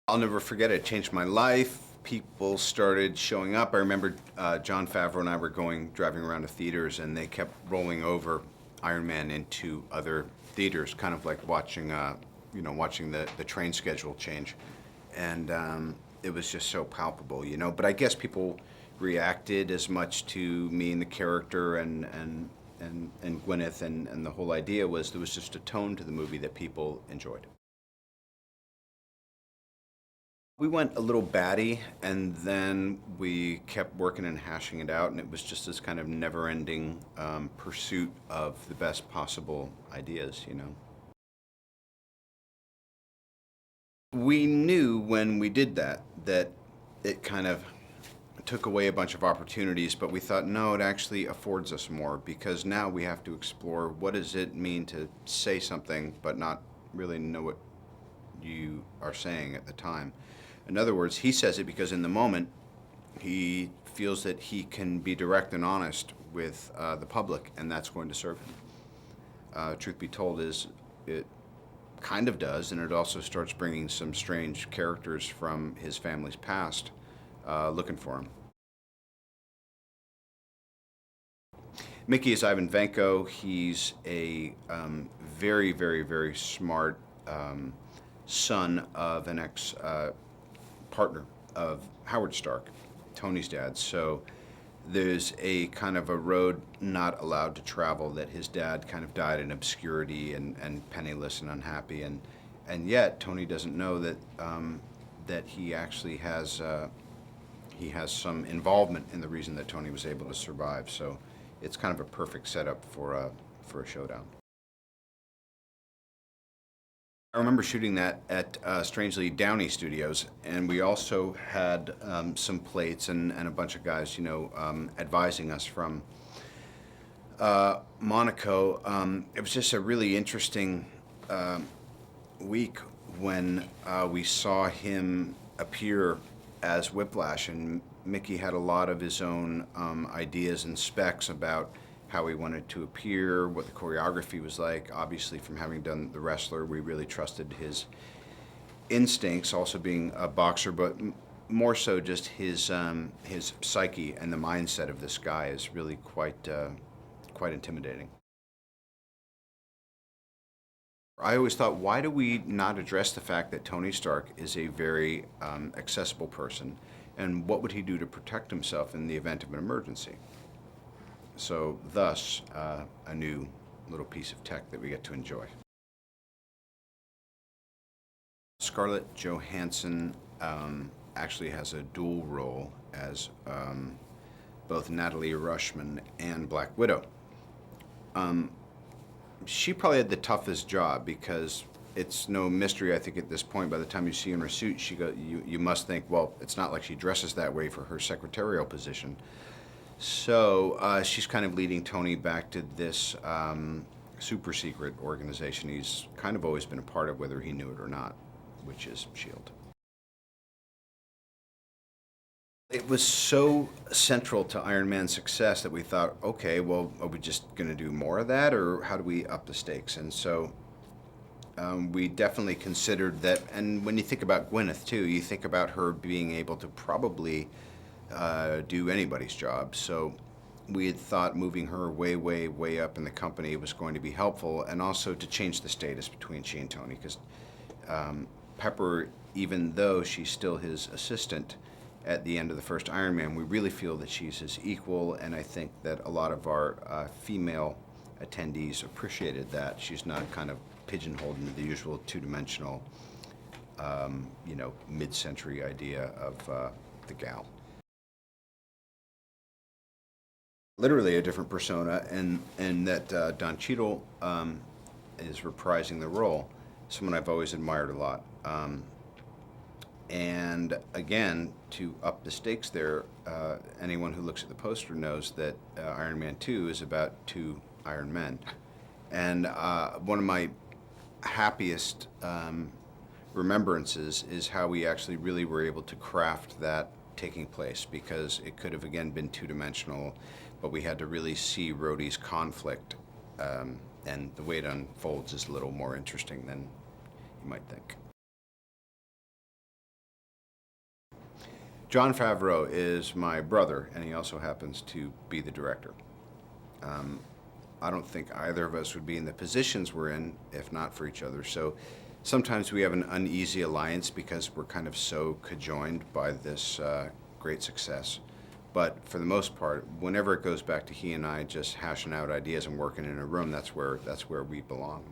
I'll never forget it. It changed my life. People started showing up. I remember Jon Favreau and I were driving around to theaters, and they kept rolling over Iron Man into other theaters, kind of like watching, watching the train schedule change. And it was just so palpable, you know. But I guess people reacted as much to me and the character and Gwyneth, and the whole idea was there was just a tone to the movie that people enjoyed. We went a little batty, and then we kept working and hashing it out, and it was just this kind of never-ending pursuit of the best possible ideas, you know. We knew when we did that it kind of took away a bunch of opportunities, but we thought, no, it actually affords us more because now we have to explore what does it mean to say something but not really know what you are saying at the time. In other words, he says it because in the moment he feels that he can be direct and honest with the public, and that's going to serve him. Truth be told, is it kind of does, and it also starts bringing some strange characters from his family's past looking for him. Mickey is Ivan Vanko. He's a very, very, very smart son of an ex partner of Howard Stark, Tony's dad. So there's a kind of a road not allowed to travel that his dad kind of died in obscurity and penniless and unhappy, and yet Tony doesn't know that that he has some involvement in the reason that Tony was able to survive. So it's kind of a perfect setup for a showdown. I remember shooting that at strangely Downey Studios, and we also had some plates and a bunch of guys, you know, advising us from Monaco. It was just a really interesting week when we saw him appear as Whiplash, and Mickey had a lot of his own ideas and specs about how he wanted to appear, what the choreography was like. Obviously, from having done The Wrestler, we really trusted his instincts, also being a boxer, but more so just his psyche and the mindset of this guy is really quite intimidating. I always thought, why do we not address the fact that Tony Stark is a very accessible person, and what would he do to protect himself in the event of an emergency? So, thus, a new little piece of tech that we get to enjoy. Scarlett Johansson actually has a dual role as both Natalie Rushman and Black Widow. She probably had the toughest job because it's no mystery, I think, at this point. By the time you see her in her suit, you must think, well, it's not like she dresses that way for her secretarial position. So she's kind of leading Tony back to this super secret organization he's kind of always been a part of, whether he knew it or not, which is S.H.I.E.L.D. It was so central to Iron Man's success that we thought, okay, well, are we just going to do more of that, or how do we up the stakes? And so we definitely considered that. And when you think about Gwyneth, too, you think about her being able to probably do anybody's job. So we had thought moving her way, way, way up in the company was going to be helpful, and also to change the status between she and Tony, because Pepper, even though she's still his assistant at the end of the first Iron Man, we really feel that she's his equal, and I think that a lot of our female attendees appreciated that. She's not kind of pigeonholed into the usual two-dimensional, mid-century idea of the gal. Literally a different persona, and that Don Cheadle is reprising the role. Someone I've always admired a lot. And again, to up the stakes there, anyone who looks at the poster knows that Iron Man 2 is about two Iron Men. And one of my happiest remembrances is how we actually really were able to craft that taking place, because it could have again been two-dimensional, but we had to really see Rhodey's conflict, and the way it unfolds is a little more interesting than you might think. John Favreau is my brother, and he also happens to be the director. I don't think either of us would be in the positions we're in if not for each other. So sometimes we have an uneasy alliance because we're kind of so conjoined by this great success. But for the most part, whenever it goes back to he and I just hashing out ideas and working in a room, that's where we belong.